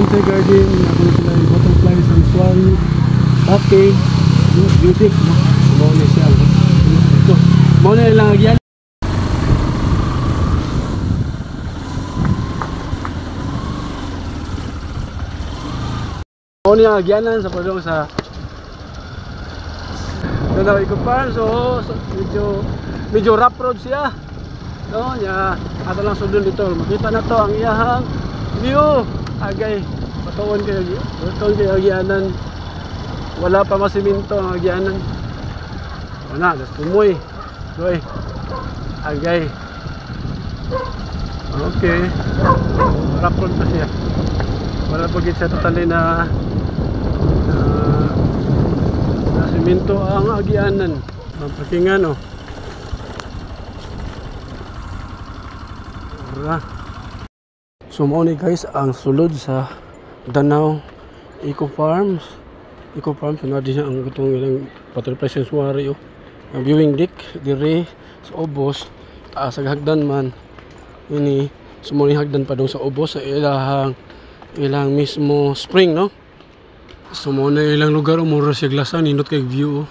bonsai garden, ako na sila yung butterfly sanctuary, cottage, beauty, mo na siya. Ito, mo na lang agyan. Mo na agyanan sa padong sa Danau Eco Park. So medyo rough road siya. No, nya ato lang sudon dito. Makita na to ang iyahang view. Agay, patuon kayo agyanan. Wala pa masiminto ang agyanan. Wala, gas tumoy. Doy. Agay. Okay. Rough road pa siya. Wala pa gid siya totally na siminto ang agyanan. Ang parkingan oh. So mo ni guys ang sulod sa Danau Eco Farms. Eco Farms na din ang gutong ilang butterfly sanctuary oh. Ang viewing deck dire sa ubos taas sa hagdan man ini sumuni hagdan pa dong sa ubos sa ilang mismo spring no. So mo na ilang lugar umuro siya glasan nindot kay view oh.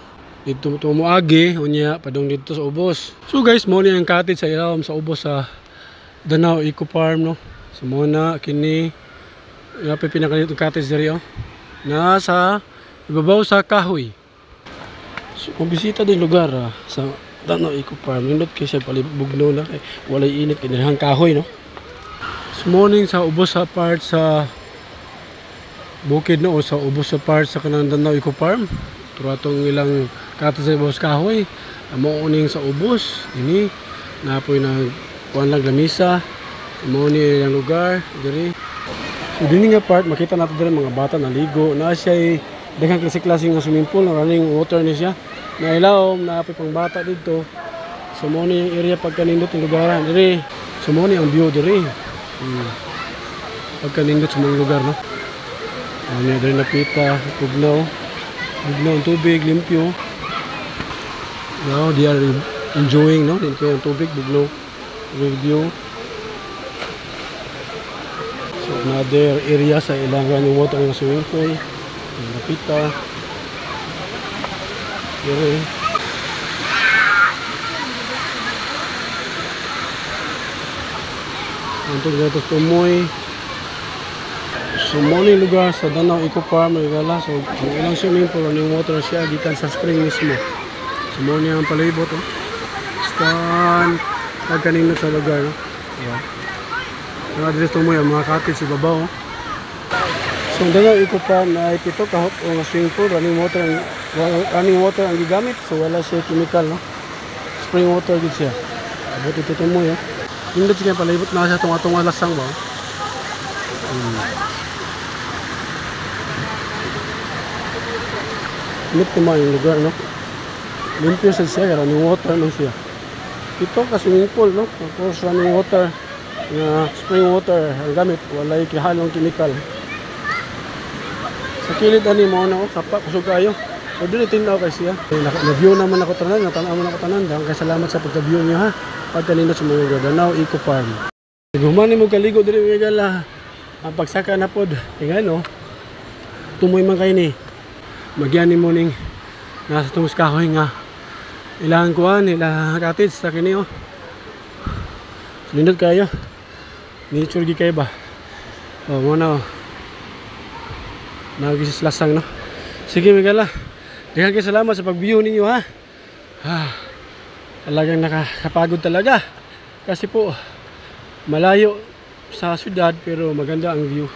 Dito mo agi unya padong dito sa ubos. So guys mo ni ang cottage sa ilawom sa ubos sa Danau Eco Farm no. So muna kini yapay pinakalit ang cottage diri oh. Nasa ibabaw sa kahoy. So kung bisita din lugar sa Danau Eco Farm, nindot kay siya palibugnaw na kay walay init kay dihang kahoy no. So morning sa ubos sa part sa bukid no o sa ubos sa part sa kanang Danau Eco Farm. Turatong ilang cottage sa ibabaw sa kahoy. Amo uning sa ubos ini napoy na kuan lang lamisa. Mo ni ang lugar diri. So dinhi nga part makita nato diri mga bata naligo na siya daghang klase nga swimming pool, running water ni siya. Nailawom na apoy pang bata dito. So mo ni yung area pagkanindot ng lugaran diri. So mo ni ang view diri. Pagkanindot sa mga lugar no. Ano diri napita tugnaw. Tugnaw ang tubig limpyo. Now they are enjoying no din kay ang tubig bugnaw. Review. So another area sa ilang running water ng swimming pool. Napita. Here. Untuk gatos tumoy. So muna lugar sa Danau Eco Farm regala. So ang ilang swimming pool running water siya gikan sa spring mismo. So muna ang palibot oh. Stan pagkanindot sa lugar no. Yeah. Address to mo yung mga cottage sa babaw. So Danau Eco Farm na ito kahot o swimming pool, running water ang gigamit. So wala siya chemical no. Spring water gid siya. Abot ito mo yo. Hindi siya palibot na siya tunga lasang ba. Limit naman yung lugar no. Limpyo siya, running water no siya. Ito ka swimming pool no. Of course running water. Spring water ang gamit, walay kihalong chemical. Sa kilid ani mo na sapa kusog kayo. So dili tinaw kay siya. Na-view naman ako tanan, natanaw man ako tanan. Kay salamat sa pagka-view niyo ha. Pagkanindot sa mga Danau Eco Farm. Gumani mo kaligo diri gala. Ang pagsaka na pod. Kay no. Tumoy man kay ni. Magyani mo ning nasa tungos kahoy nga. Ilang kuan, ilang cottage sa kini oh. Nindot kayo. Nature gi kay ba? Oh, mo na. Nagisis lasang no. Sige Miguel. Daghang kay salamat sa pag-view ninyo ha. Talagang nakakapagod talaga. Kasi po malayo sa syudad pero maganda ang view.